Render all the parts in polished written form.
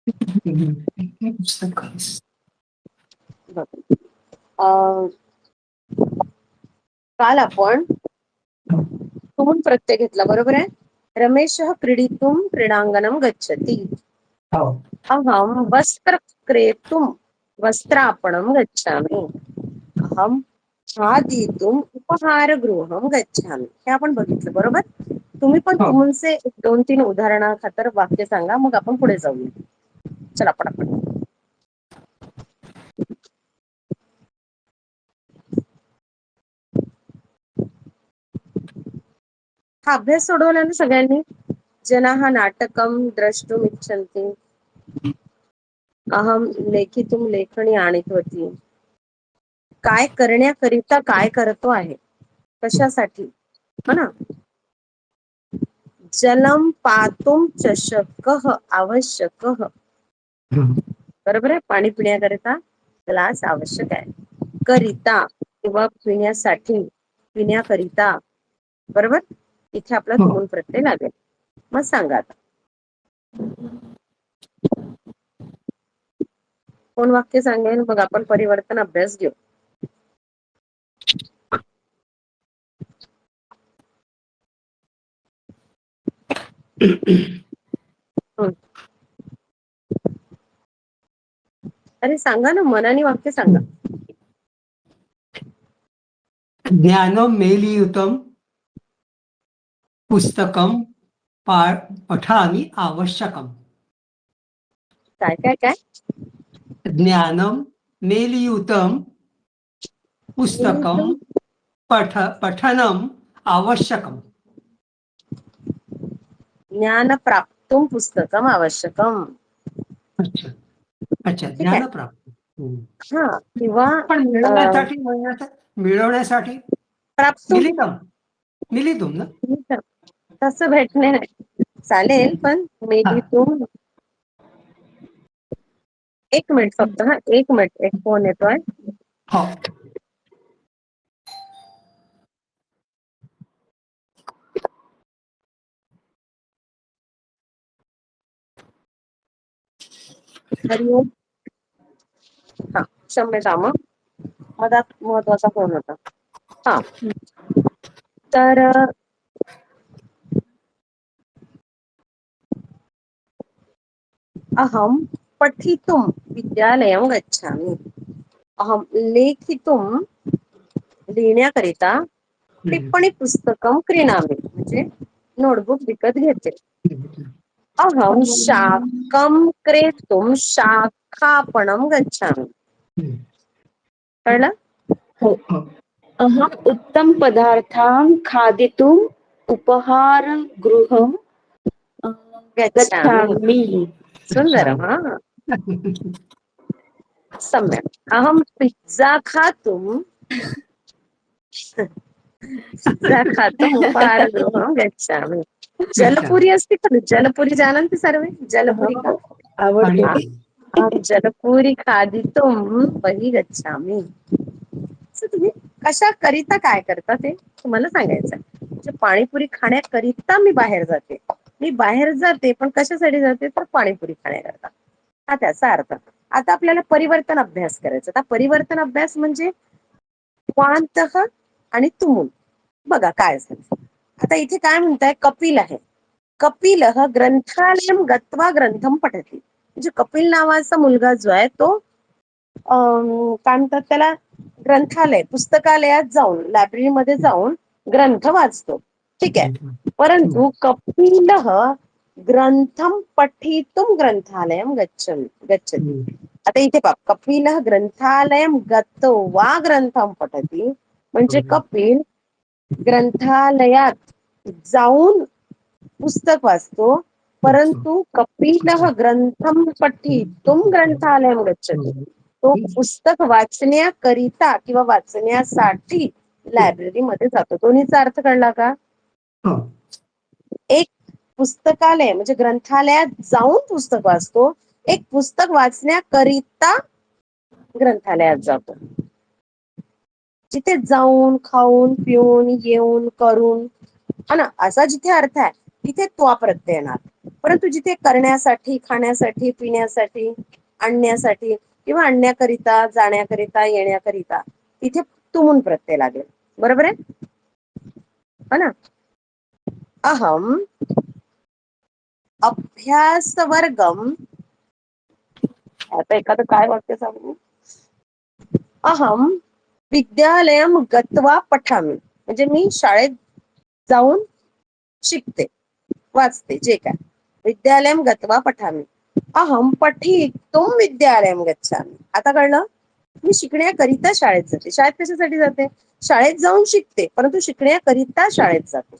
पुस्तक अं, काल आपण तुम प्रत्यय घेतला, बरोबर आहे. रमेश क्रीडितुम क्रीडांगणम गच्छति. अहम वस्त्र क्रेतुम वस्त्रापणम गच्छामि. अहम खादितुम उपहारगृहम गच्छामि. हे आपण बघितलं, बरोबर. तुम्ही पण तुमचे 2-3 उदाहरणा खातर वाक्य सांगा, मग आपण पुढे जाऊया. चला पटापट. हा अभ्यास सोडवला ना सगळ्यांनी. जनाः नाटकम द्रष्टुम इच्छन्ति. अहम लेखितुम लेखणी आणीतवती. काय करण्याकरिता काय करतो आहे, कशासाठी, हो ना. जलम पातुम चषकः आवश्यकः. बरोबर आहे. पाणी पिण्याकरिता ग्लास आवश्यक आहे. करिता किंवा पिण्यासाठी, पिण्याकरिता, बरोबर. इथे आपला तुम प्रत्यय लागेल. मग सांगा आता कोण वाक्य सांगेल, मग आपण परिवर्तन अभ्यास घेऊ. अरे सांगा ना, मनाने वाक्य सांगा. ज्ञानम मेलियुतम पुस्तकम पठामि आवश्यकम. काय काय काय ज्ञानम मेलियुतम पुस्तकम पठनम आवश्यकम. ज्ञान प्राप्तुम पुस्तकम आवश्यकम. अच्छा अच्छा, ठीक आहे. ज्ञान प्राप्त. हा, किंवा पण मिळवण्यासाठी प्राप्तुम. मिलितुम ना. तसं भेटणे नाही चालेल, पण मेलितुम. एक मिनिट फक्त, हा 1 मिनिट, एक फोन येतोय. हो. हरिओम. हा, क्षम्यताम, मधात महत्वाचा फोन होता. हा, तर अहम पठितुम विद्यालयम गच्छामि. अहम लेखितुम लिहिण्याकरिता टिप्पणी पुस्तकम क्रीणामि. म्हणजे नोटबुक विकत घेते. अहम शाकम क्रेतुम शाखापणम गच्छामि. कळलं? हो. अहम उत्तम पदार्थान खादितुम उपहारगृहम गच्छामि. सुंदरम. हा, सम्यक. अहम पिझ्झा खातुम उपहारगृहम गच्छामि. जलपुरी अस्ति खलु, जलपुरी जानन्ति सर्वे, जलपुरी का. आवडते. अहम जलपुरी खादितुम बहि गच्छामि. तुम्ही कशा करिता काय करता ते तुम्हाला सांगायचं. म्हणजे पाणीपुरी खाण्याकरिता मी बाहेर जाते. मी बाहेर जाते, पण कशासाठी जाते, तर पाणीपुरी खाण्याकरता. हा त्याचा अर्थ. आता आपल्याला परिवर्तन अभ्यास करायचा. आता परिवर्तन अभ्यास म्हणजे क्वांतः आणि तुमुल. बघा काय असेल. आता इथे काय म्हणताय, कपिल आहे. कपिलः ग्रंथालयम गत्वा ग्रंथम पठति. म्हणजे कपिल नावाचा मुलगा जो आहे तो काय म्हणतात त्याला, ग्रंथालय, पुस्तकालयात जाऊन, लायब्ररीमध्ये जाऊन ग्रंथ वाचतो. ठीक आहे. परंतु कपिलः ग्रंथम पठितुम ग्रंथालयम गच्छति. आता इथे पहा, कपिलः ग्रंथालयम गत्वा ग्रंथम पठति. म्हणजे कपिल ग्रंथालयात जाऊन पुस्तक वाचतो, परंतु कपिलः ग्रंथम पठितुम ग्रंथालयम गच्छति. तो पुस्तक वाचण्याकरिता किंवा वाचण्यासाठी लायब्ररीमध्ये जातो. दोन्हीचा अर्थ कळला का? एक पुस्तकालय म्हणजे ग्रंथालयात जाऊन पुस्तक वाचतो, एक पुस्तक वाचण्याकरिता ग्रंथालयात जातो. जिथे जाऊन, खाऊन, पिऊन, येऊन, करून, हा ना, असा जिथे अर्थ आहे, तिथे त्वा प्रत्यय येणार. परंतु जिथे करण्यासाठी, खाण्यासाठी, पिण्यासाठी, आणण्यासाठी किंवा आणण्याकरिता, जाण्याकरिता, येण्याकरिता तिथे तुमून प्रत्यय लागेल. बरोबर आहे हो ना. अहम अभ्यासवर्गम, आता एखादं काय वाक्य सांगू. अहम विद्यालयम गत्वा पठामी, म्हणजे मी शाळेत जाऊन शिकते, वाचते, जे काय. विद्यालयम गत्वा पठामी. अहम पठितुम विद्यालयम गच्छामि. आता कळलं, मी शिकण्याकरिता शाळेत जाते. शाळेत कशासाठी जाते? शाळेत जाऊन शिकते, परंतु शिकण्याकरिता शाळेत जाते.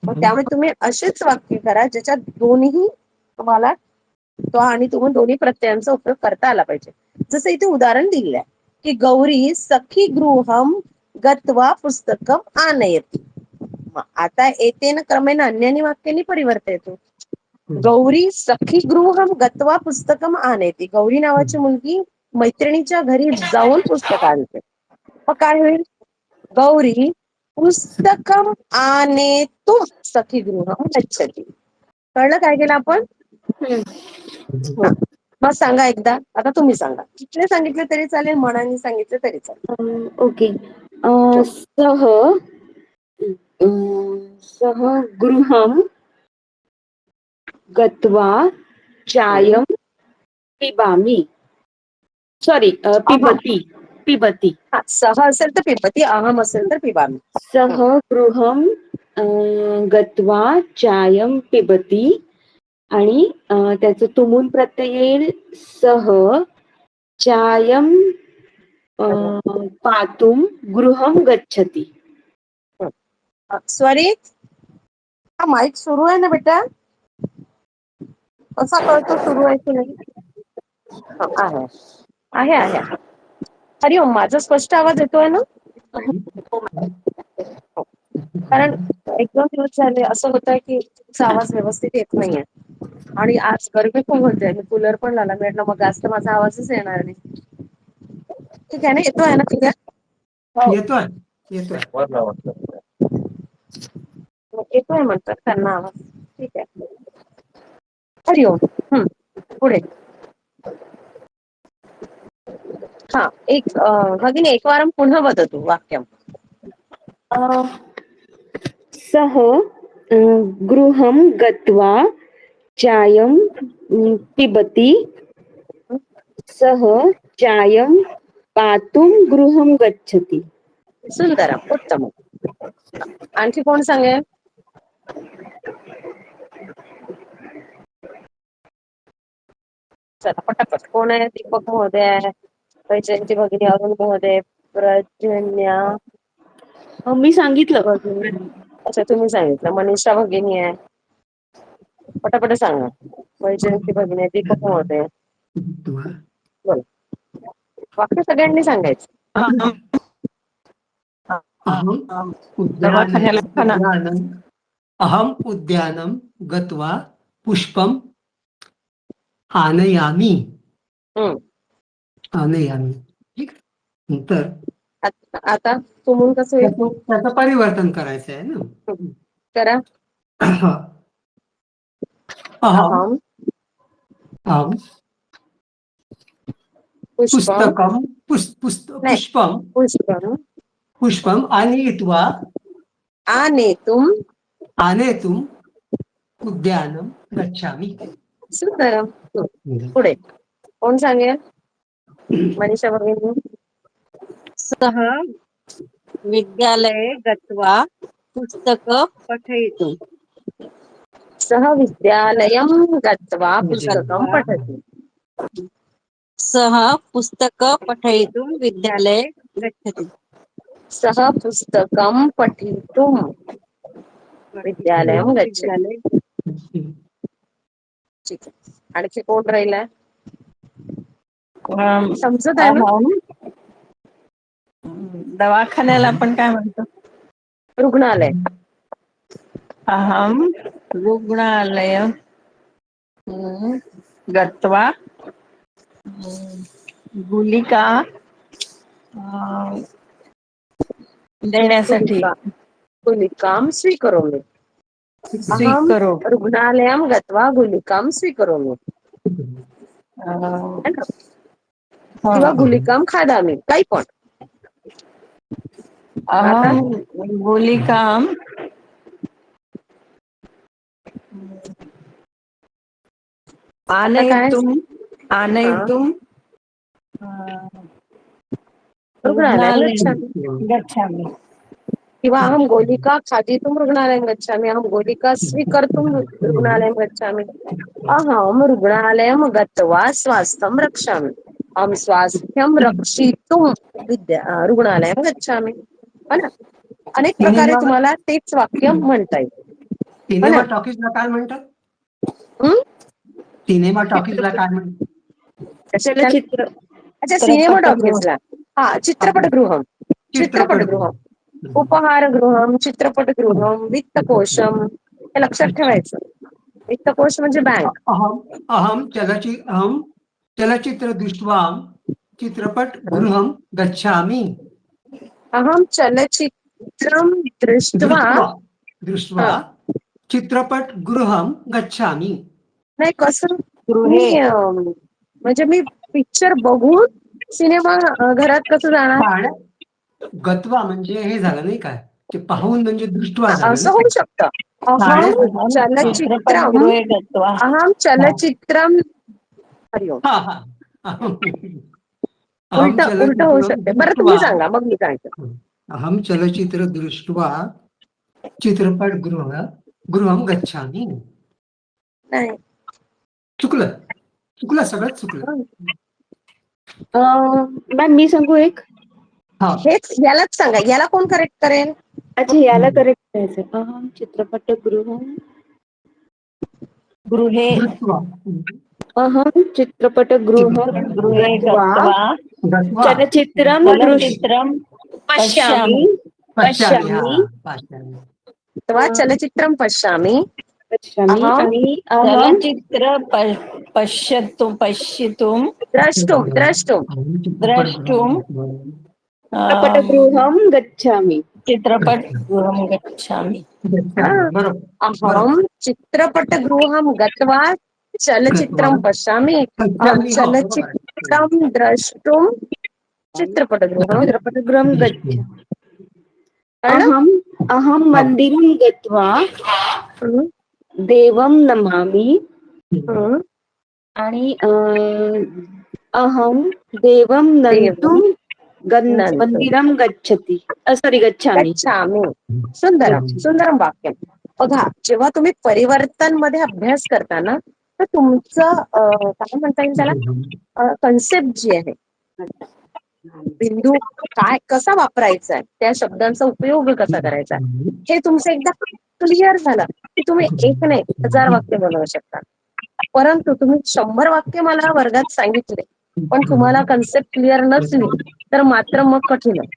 मग त्यामुळे तुम्ही असेच वाक्य करा ज्याच्यात दोन्ही तुम्हाला तो आणि तुम्ही दोन्ही प्रत्ययांचा उपयोग करता आला पाहिजे. जसं इथे उदाहरण दिलंय की गौरी सखी गृहम गत्वा पुस्तकम आनयती. आता एतेन क्रमेण अन्यानी वाक्यानी परिवर्तयतो. गौरी सखी गृहम गत्वा पुस्तकम आनयती. गौरी नावाची मुलगी मैत्रिणीच्या घरी जाऊन पुस्तक आणते. मग काय होईल? गौरी पुस्तकम आनेतुम सखी गृहम गच्छति. कळलं काय केलं आपण? हा. मग सांगा एकदा. आता तुम्ही सांगा. किती सांगितलं तरी चालेल, मनाने सांगितलं तरी चालेल. ओके. सह सह गृहं गत्वा चायं पिबामि. सॉरी, पिबती पिबती. हा, सह असेल तर पिबती, अहम असेल तर पिबामी. सह गृहं गत्वा चायं पिबती, आणि त्याचं तुमून प्रत्यय येईल सह चायं पातुं गृहं गच्छति. स्वरित, हा माईक सुरू आहे ना बेटा? कसा कळतो सुरू आहे की नाही? आहे आहे आहे. हरिओम, माझा स्पष्ट आवाज येतोय ना? कारण एक दोन दिवस झाले असं होत आहे की तुमचा आवाज व्यवस्थित येत नाहीये, आणि आज गरमी खूप होते, कूलर पण लावला. म्हटलं मग जास्त माझा आवाजच येणार नाही. ठीक आहे ना, येतोय ना क्लिअर? येतोय येतोय. येतोय म्हणतात त्यांना आवाज. ठीक आहे. हरिओम. पुढे. हा, एक भगिनी एकवारं पुन्हा वदतु वाक्यं. सः गृहं गत्वा चायं पिबति. सः चायं पातुं गृहं गच्छति. सुंदरम, उत्तम. आणखी कोण सांगेल? चला पटापट. कोण आहे? दीपक महोदय आहे, वैजयंती भगिनी, अरुण महोदय, प्रजन्या मी सांगितलं. भगिनी. अच्छा, तुम्ही सांगितलं. मनीषा भगिनी आहे. पटापट सांगा. वैजयंती भगिनी आहे, दीपक महोदय. बोला. वाक्य सगळ्यांनी सांगायचं. अहम उद्यानं गत्वा पुष्पम आनयामी. आनयामी. ठीक. नंतर आता तुम्ही कसं येतो? त्याचं परिवर्तन करायचं आहे ना. करा. अहम अहम पुस्तकम पुष्पम पुष्पम पुष्पम आनीत्वा आनेतुम आनेतुम उद्यानं गच्छामि. सुंदरम. पुढे कोण सांगेल? मनीषा भगिनी. सः विद्यालये गत्वा पुस्तकं पठयितुं. सः विद्यालयं गत्वा पुस्तकं पठति. सः पुस्तकं पठयितुं विद्यालये गच्छति. सः पुस्तकं पठितुं विद्यालयं गच्छति. ठीक आहे. आणखी कोण राहिलाय? समजत आहे ना? दवाखान्याला आपण काय म्हणतो? रुग्णालय. अहम रुग्णालय गत्वा गुलिका देण्यासाठी. गुलिकां स्वीकरोमि. अहम स्वीकरो रुग्णालयम गत्वा गुलिकाम स्वीकरोमि. अं, है ना? हा. किंवा गुलिकाम खादामी, काही पण. आता अहम गुलिकाम आता काय आनयितुम हा, आनयितुम अं, रुग्णालयात रुग्णालयं गच्छामि. गच्छामि. किंवा अहम गोलिका खादितुम रुग्णालयं गच्छामि, अहम गोलिका स्वीकर्तुं रुग्णालयं गच्छामि, अहम रुग्णालयं गत्वा स्वास्थ्यं रक्षामि, अहम स्वास्थ्यं रक्षितुं रुग्णालयं गच्छामि. है ना? अनेक प्रकारे सिनेमा तुम्हाला तेच वाक्य म्हणता येईल. हो ना? सिनेमा टॉकीजला काय म्हणतात? हम्म? सिनेमा टॉकीजला काय म्हणतात? कशाला? चलचित्र अच्छा, सिनेमा चित्रपटगृह टॉकीजला. हा, चित्रपटगृह, चित्रपटगृह, उपहारगृहम, चित्रपटगृहम, वित्तकोशम, हे लक्षात ठेवायचं. वित्तकोश म्हणजे बँक. अहम अहम चलचित्र दृष्ट्वा चित्रपटगृहं गच्छामि. अहम चलचित्रम दृष्ट्वा. दृष्ट्वा दृष्ट्वा हा, चित्रपटगृहं गच्छामि. नाही कसं गृहे मी म्हणजे मी पिक्चर बघून सिनेमा घरात कसं जाणार? पाहण्यात गत्वा म्हणजे हे झालं नाही काय, ते पाहून म्हणजे दृष्ट्वा झालं असं ना. होऊ शकतं. अहम पाहण्यात अहम चलचित्रम, चित्रपटगृहे गत्वा अहम चलचित्रम. हरिओम. हा हा अहम उलट उलट होऊ चलचित्रं शकते. बरं दृष्ट्वा तुम्ही सांगा, मग मी सांगते. अहम चलचित्र दृष्ट्वा चित्रपटगृहं गच्छामि. नाही. चुकलं चुकलं सगळंच चुकलं. मॅम मी सांगू एक. हा हेच यालाच सांगा, याला कोण करेक्ट करेल? अच्छा याला करेक्ट करायचं. अहम चित्रपटगृह गृहे दृष्ट्वा अहम चित्रपटगृह चित्रपटगृहे गत्वा गत्वा गत्वा चलचित्रं चलचित्रं पश्यामि पश्यामि. पश्यामि. हा पश्यामि पश्यामि. तेव्हा चलचित्रम पश्यामी. पश्यामि अहम आणि अहम चलचित्र पश्यितुं द्रष्टुम द्रष्टुम. द्रष्टुं चित्रपटगृहं गच्छामि. चित्रपटगृहं गच्छामि. हा. बरोबर अहम चित्रपटगृहं गत्वा चलचित्रं पश्यामि, अहम पश्यामि हो बरोबर आहे. चलचित्रं द्रष्टुम चित्रपटगृहं. चित्रपटगृहं गच्छामि. कळलं? अहम अहम मंदिरं गत्वा हम्म, देवं नमामि हम्म. आणि अहम देवं देवं नन्तुं नंतु मंदिरं गच्छति सॉरी गच्छामि. गच्छामि. सुंदरम सुंदरम वाक्य. बघा, जेव्हा तुम्ही परिवर्तन मध्ये अभ्यास करता ना, तर तुमचं काय म्हणता येईल त्याला, कन्सेप्ट जी आहे, बिंदू काय कसा वापरायचा आहे, त्या शब्दांचा उपयोग कसा करायचा, हे तुमचं एकदा क्लिअर झालं की तुम्ही एक नाही 1000 वाक्य बनवू शकता. परंतु तुम्ही 100 वाक्य मला वर्गात सांगितले पण तुम्हाला कन्सेप्ट क्लिअर नसली तर मात्र मग कठीण आहे.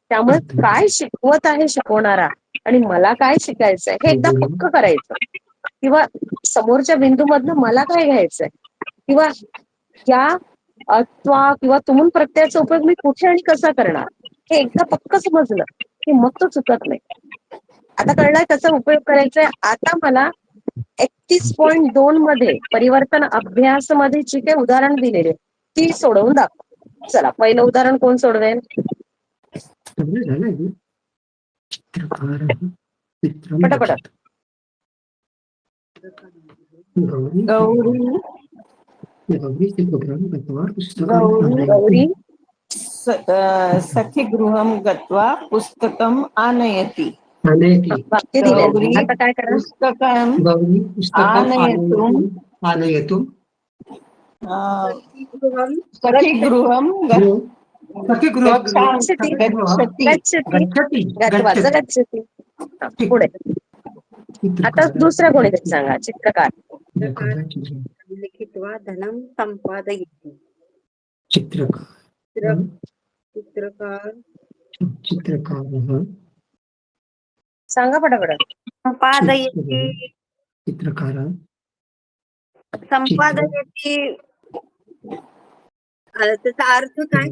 त्यामुळे काय शिकवत आहे शिकवणारा आणि मला काय शिकायचंय हे एकदा पक्क करायचं, किंवा समोरच्या बिंदूमधनं मला काय घ्यायचंय, किंवा या अथवा किंवा तुमून प्रत्ययाचा उपयोग मी कुठे आणि कसा करणार, हे एकदा पक्क समजलं की मग तो चुकत नाही. आता कळलाय त्याचा उपयोग करायचा आहे. आता मला 31.2 मध्ये परिवर्तन अभ्यास मध्ये जी काही उदाहरण दिलेले ती सोडवून दाखव. चला, पहिलं उदाहरण कोण सोडवेल? पटापट. गौरी गौरी सखीगृहं गत्वा पुस्तकम् आनयति. वाक्य दिले. गौरी आता काय करा? पुस्तकम् आनयतुं आनयतुं सखीगृहं सखीगृह गच्छति गच्छति. गच्छति गच्छति गत्वाचं गच्छति. पुढे आता दुसरा कोणीतरी सांगा. चित्रकार. लिखित्वा धनं संपादयति. चित्रकार चित्रकार चित्रकारः सांगा पटापट. संपादयति. चित्रकारः संपादयति त्याचा अर्थ काय?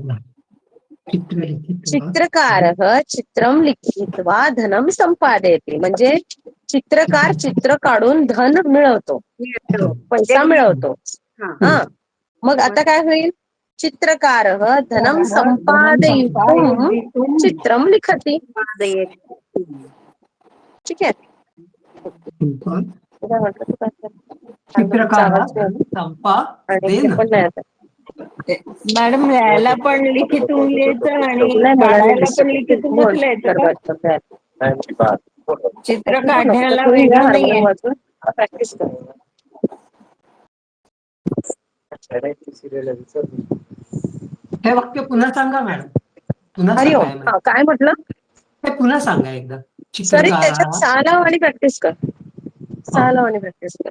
चित्रलिखित्वा चित्रकारः चित्रं लिखित्वा धनं संपादयति. म्हणजे चित्रकार चित्र काढून धन मिळवतो, मिळतो. पैसा मिळवतो. हा. हा, मग आता काय होईल? चित्रकार धनम संपादयितुम चित्रम लिखती. संपादयति. ठीक आहे. संपा- काय म्हटलं तू? काय चित्रकारा आवाज नाही. संपा आणि दे ते ना. पण नाही आता. मॅडम लिहायला पण लिखितून लिहायचं आणि चुकलंय मला. काढायला पण लिखितूनच लिहायचं का? चित्र काढण्याला तुम्ही या वेगळं हार्मोनियम नाहीये. वाजवून प्रॅक्टिस करू. हे वाक्य पुन्हा सांगा मॅडम. पुन्हा हरिओम. सांगा हा, काय म्हटलं? हे पुन्हा सांगा एकदा. सरी चित्रकारा. त्याच्यात सालाव आणि प्रॅक्टिस कर. सालाव आणि प्रॅक्टिस कर.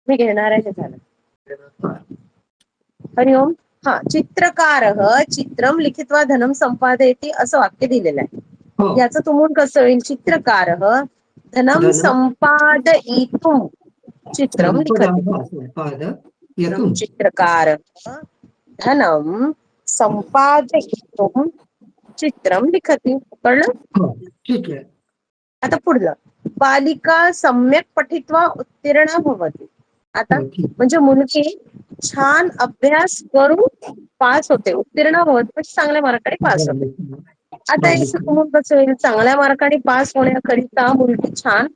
मी घेणार आहे. हे झालं. हरिओम. हा, चित्रकार चित्रम लिखित्वा धनम संपादयति असं वाक्य दिलेलं आहे. हो. याचं तुम्हाला कसं होईल? चित्रकार धनम संपादयितुम चित्रम लिखति. येतून. चित्रकार धनम संपादयितुम चित्रम लिखति. कळलं? हो, ठीक आहे. आता पुढलं. बालिका सम्यक पठित्वा उत्तीर्णा भवति. आता हो, ठीक. म्हणजे मुलगी छान अभ्यास करून पास होते. उत्तीर्ण होत म्हणजे चांगल्या मार्काने पास होते. आता बालिका. तुम्हाला कसं होईल? चांगल्या मार्काने पास होण्याकरिता मुलगी छान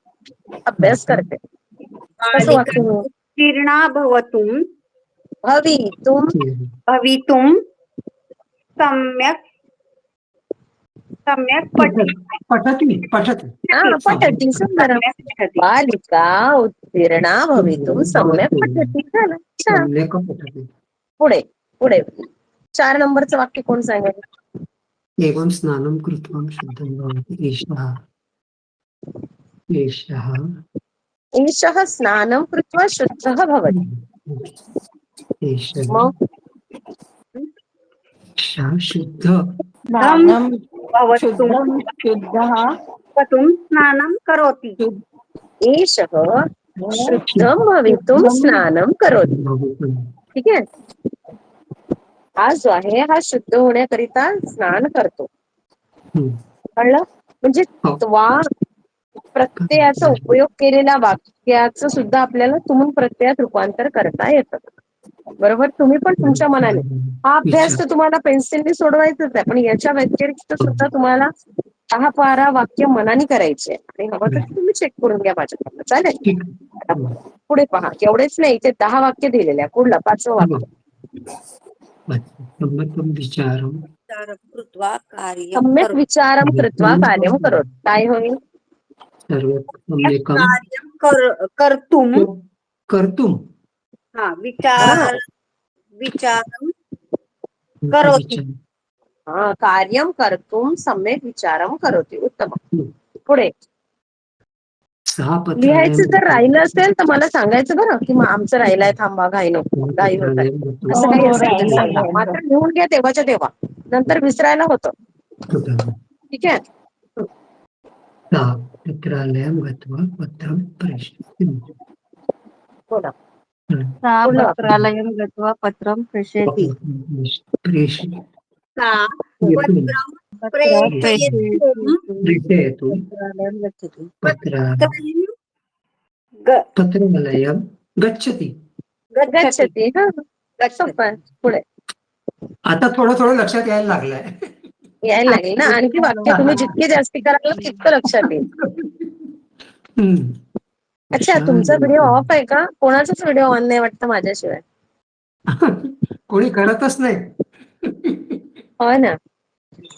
अभ्यास करते. कसं बालिका वाक्य होईल? उत्तीर्णा भवतुम भवितुम सम्यक सम्यक पठती पठती. पठती. सुंदर. सम्यक पठति. बालिका उत्तीर्णा भवितुम सम्यक पठती. झालं. छान. सम्यक पठती. पुढे पुढे 4 नंबरचं वाक्य कोण सांगेल? एवं स्नानं कृत्वा शुद्धं भवति एषः. एषः एषः स्नानं कृत्वा शुद्धः भवति. एषः मग शुद्ध. स्नानं भवतुम शुद्धं शुद्धः भवतुम स्नानं करोति. एषः शुद्धं भवितुम स्नानं करोति. ठीक आहे. हा जो आहे हा शुद्ध होण्याकरिता स्नान करतो. कळलं? म्हणजे त्वा प्रत्ययाचा उपयोग केलेल्या वाक्याचं सुद्धा आपल्याला तुमून प्रत्ययात रूपांतर करता येतं. बरोबर? तुम्ही पण तुमच्या मनाने हा अभ्यास तर तुम्हाला पेन्सिलने सोडवायचाच आहे, पण याच्या व्यतिरिक्त सुद्धा तुम्हाला 10-12 वाक्य मनाने करायचे आणि हवं तर तुम्ही चेक करून घ्या माझ्याकडनं. चालेल? आता पुढे पहा. एवढेच नाही, इथे 10 वाक्य दिलेले आहे. पुढलं 5वं वाक्य. विचारम कृत्वा कार्यं सम्यक करोति. विचारम कृत्वा कार्यं करोति. काय होईल? कार्यं कर्तुम. कर्तुम. हा, विचारं करोति. हा, कार्यं कर्तुम सम्यक विचारम करोति. उत्तम. पुढे लिहायचं जर राहिलं असेल तर मला सांगायचं बरं, की मग आमचं राहिलंय, थांबा, घाई नको, घाई होत आहे असं काही असेल तर सांगा. मात्र लिहून घ्या तेव्हाच्या तेव्हा, नंतर विसरायला होतं. ठीक आहे. पत्रालयं गत्वा पत्रं प्रेषयति. बोला. सा पत्रालयं गत्वा पत्रं प्रेषयति. सा पत्रं प्रेषयतु. पत्रालयं गच्छति. गच्छति. हा, सोपं. पुढे आता थोडं लक्षात यायला लागलंय. यायला लागेल ना. आणखी वाक्य तुम्ही जितके जास्ती कराल तितकं लक्षात येईल. अच्छा, तुमचा व्हिडिओ ऑफ आहे का? कोणाचाच व्हिडिओ ऑन नाही वाटतं माझ्याशिवाय. कोणी करतच नाही. हो ना.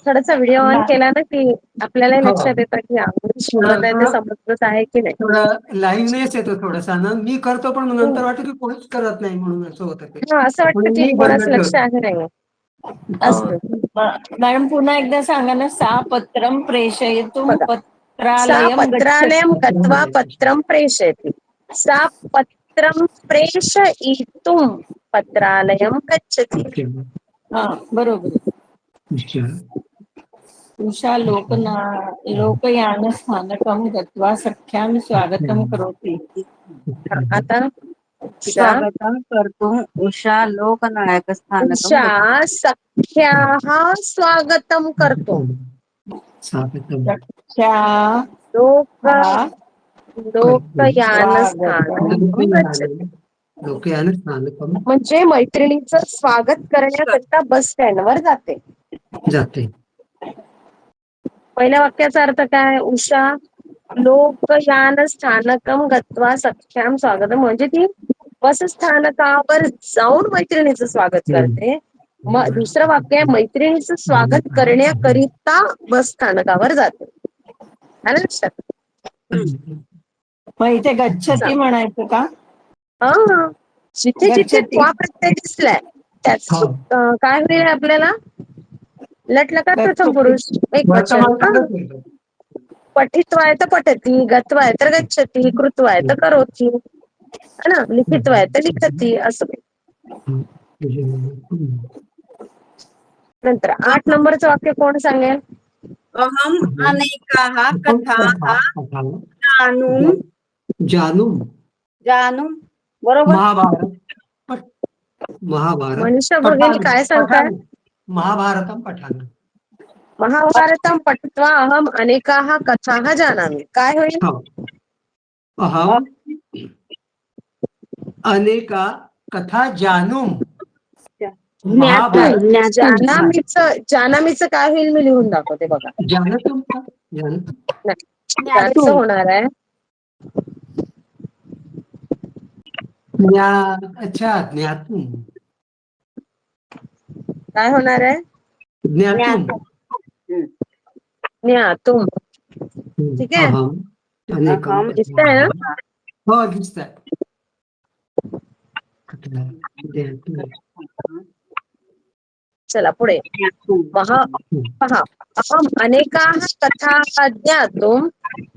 थोडासा व्हिडिओ ऑन केला ना की आपल्याला लक्षात येतं की आपण बोलत आहे ते समजत आहे की नाही. थोडं लाईव्हनेस येतो थोडासा ना. मी करतो पण नंतर वाटतं की कोणीच करत नाही म्हणून असं होतं ते. असं वाटतं की कोणाचं लक्ष आहे नाही. मॅडम पुन्हा एकदा सांगा ना. सा पत्रं प्रेषयितुम सा पत्रालयं पत्रालयं गत्वा पत्रं प्रेषयति. सा पत्रं प्रेषयितुम पत्रालयं गच्छति. हा, बरोबर. उषा लोकयान स्थानकं गत्वा सख्यां स्वागतं करोति. आता स्वागतं कर्तुम् उषा लोकनायकस्थानकं उषा सख्याः स्वागतं कर्तुं. सख्या लोक हा लोकयान स्थानकम गच्छति. लोकयान स्थानकम म्हणजे मैत्रिणीचं स्वागत करण्याकरिता बस स्टँडवर जाते. जाते. पहिल्या वाक्याचा अर्थ काय? उषा लोकयान स्थानकम गत्वा सख्याम स्वागतम, म्हणजे ती बस स्थानकावर जाऊन मैत्रिणीचं स्वागत करते. मग दुसरं वाक्य आहे मैत्रिणीचं स्वागत करण्याकरिता बस स्थानकावर जाते. आलं लक्षात? मग इथे गच्छती म्हणायचं का? हा, जिथे जिथे गच्छती. त्वा प्रत्यय दिसलाय त्याच हा. काय होईल आपल्याला? लटलकार प्रथम गच्छती. पुरुष एकवचन. वर्तमान काळात येतं. पठित्वाय तर पठती, गत्वाय तर गच्छती, कृत्वाय तर करोती, है ना, लिखित्वाय तर लिखती असं. नंतर 8 नंबरचं वाक्य कोण सांगेल? अहम अनेकाः कथाः जानुम जानूम जानुम. बरोबर. महाभारत महाभारत मनीषा भगिनी पठाण काय सांगताय? पठाण महाभारतम पठाण. महाभारतं पठित्वा अहम अनेकाः कथाः जानामि. काय होईल? हो. अहम अनेका कथा जानूम. महाभारत जानामीचं काय होईल मी लिहून दाखवते बघा. जानतुम का? जानतुम. त्याचं होणार आहे अच्छा ज्ञातुम. काय होणार आहे? ज्ञातुम. ज्ञातुम. ठीक आहे, अहम अनेकम. दिसतंय ना? हो दिसतंय. चला पुढे. पहा, अहम अनेकाः कथाः ज्ञातुम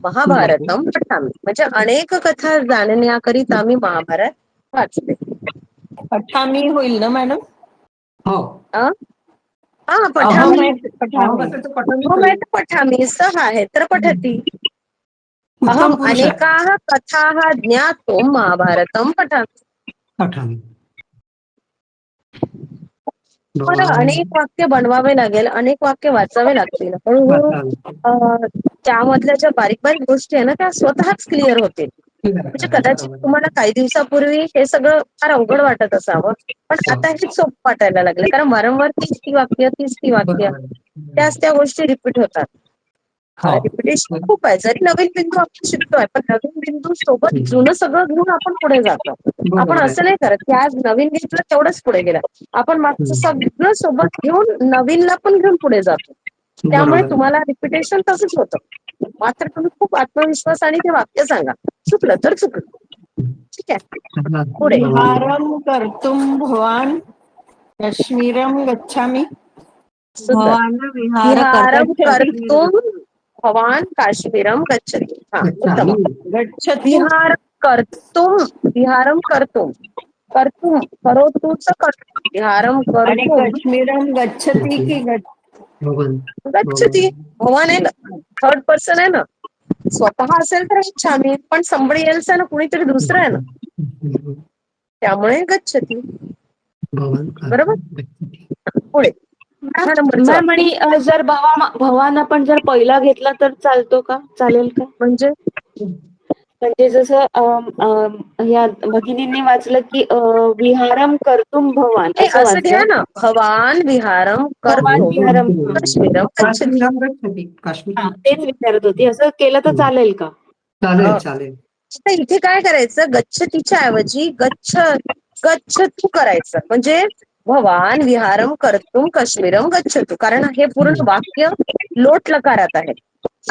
महाभारतम पठामि. म्हणजे अनेक कथा जाणण्याकरिता मी महाभारत वाचते. पठामी होईल ना मॅडम? हो. हा पठामी. पठामी. पठामी सह आहे तर पठती. उत्तम अहम पुरुष आहे. अनेकाः कथाः ज्ञातुम महाभारतम पठामि. पठाण. मला अनेक वाक्य बनवावे लागेल, अनेक वाक्य वाचावे लागतील. हळूहळू त्यामधल्या ज्या बारीक बारीक गोष्टी आहे ना त्या स्वतःच क्लिअर होतील. म्हणजे कदाचित तुम्हाला काही दिवसापूर्वी हे सगळं फार अवघड वाटत असावं, पण आता हे सोपं वाटायला लागलं, कारण वारंवार तीच ती वाक्य त्याच त्या गोष्टी रिपीट होतात. रिपिटेशन खूप आहे. जरी नवीन बिंदू आपण शिकतोय, पण नवीन बिंदू सोबत जुनं सगळं घेऊन आपण पुढे जातो. आपण असं नाही करत की आज नवीन घेतलं तेवढंच पुढे गेलं. आपण मागचं सगळं सोबत घेऊन नवीनला पण घेऊन पुढे जातो. त्यामुळे तुम्हाला रिपिटेशन तसंच होतं. मात्र तुम्ही खूप आत्मविश्वास आणि ते वाक्य सांगा. चुकलं तर चुकलं. ठीक आहे, पुढे. विहारम कर्तुम भवान काश्मीरम गच्छामि. सुंदर. भवान विहार विहारम कर्तुम् कर्तुम भवान काश्मीरम गच्छति. हा, उत्तम. गच्छतु. विहारम कर्तुम करोतुचं कर्तुम. विहारम आणि कर्तुम काश्मीरम गच्छती की गच्छति. भवान आहे ना, थर्ड पर्सन आहे ना. स्वतः असेल तर गच्छामी, पण somebody else आहे ना, कुणीतरी दुसरं आहे ना, त्यामुळे गच्छति. बरोबर. पुढे 10 नंबरचा मॅम आणि जर भवान आपण जर पहिला घेतला तर चालतो का? चालेल का? म्हणजे म्हणजे जसं या भगिनींनी वाचलं की विहारम कर्तुम भवान असं असं घ्या वाचलं. ना, भवान विहारम भवान कर्तुम विहारम काश्मीरम गच्छति. तेच विचारत होती. असं केलं तर चालेल का? चालेल चालेल. आता इथे काय करायचं? गच्छतीच्या ऐवजी गच्छतु करायचं. म्हणजे भवान विहारम कर्तुम काश्मीरम गच्छतु. कारण हे पूर्ण वाक्य लोट लकारात आहे,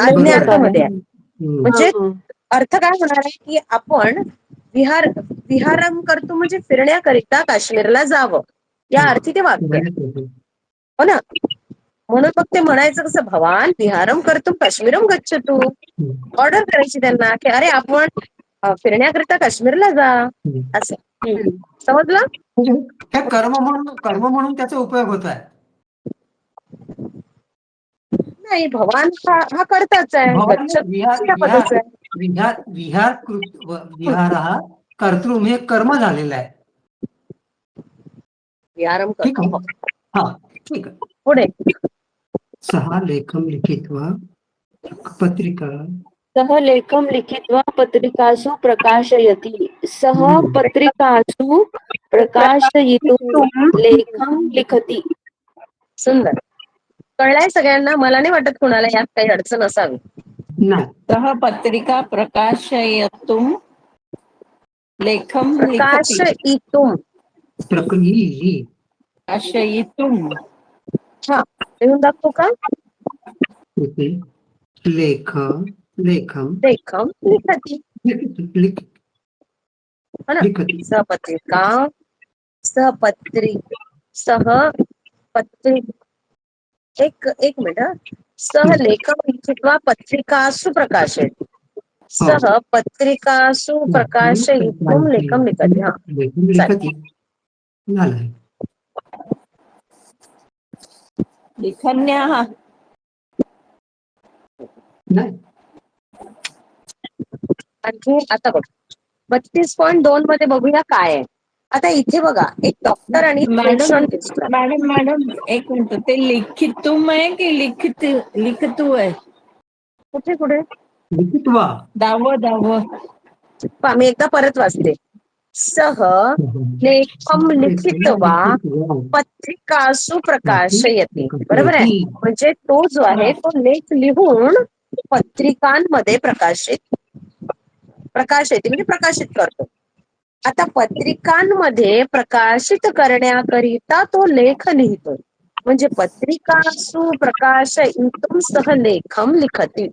आज्ञार्थमध्ये आहे. म्हणजे अर्थ काय होणार आहे की आपण विहारम करतो म्हणजे फिरण्याकरिता काश्मीरला जावं, या अर्थी ते वाक्य आहे. हो ना. म्हणून मग ते म्हणायचं कसं? भवान विहारम करतो काश्मीरम गच्छतु. ऑर्डर करायची त्यांना की अरे आपण फिरण्याकरिता काश्मीरला जा, असं. समजलं? हे कर्म म्हणून त्याचा उपयोग होत आहे. नाही, भवान हा कर्ताच आहे, गच्छतु आहे. विहार हा कर्तृ हे कर्म झालेलं आहे. विहारम ठीक करतो. आहे. हा ठीक आहे. पुढे. सहा लेखम लिखित्वा पत्रिका सः लेखं लिखित्वा पत्रिकासु प्रकाशयति. सः पत्रिकासु प्रकाशयितुं लेखं लिखति. सुंदर. कळलंय सगळ्यांना? मला नाही वाटत कुणाला यात काही अडचण असावी. नाही. सः पत्रिका प्रकाशयितुं लेखं लिखति. प्रकाशयितुं. प्रक्रिया प्रकाशयितुं. हा, लिहून दाखवू का? लेखम लेखं लिखति. है ना? लिखती. सहपत्रिका, सहपत्री एक मिनिट. सह लेखं लिखित्वा पत्रिकासु प्रकाशयति. सह पत्रिकासु प्रकाशयितुं लेखं लिखति. हा, लिखती झालं. लिखन्याः. नाही. आणखी आता बघ 32.2 मध्ये बघूया काय आहे. आता इथे बघा एक डॉक्टर आणि पेशंट दिसतोय. मॅडम एक मिनिट. ते लिखितुम आहे की लिखतू आहे? कुठे लिखित्वा. 10. पहा, मी एकदा परत वाचते. सह लेखम लिखित्वा पत्रिकासु प्रकाशयति. बरोबर आहे. म्हणजे तो जो आहे तो लेख लिहून पत्रिकांमध्ये प्रकाशित म्हणजे प्रकाशित करतो. आता पत्रिकांमध्ये प्रकाशित करण्याकरिता तो लेख लिहितो. म्हणजे पत्रिकासु प्रकाशयितुं सह लेखम लिखति.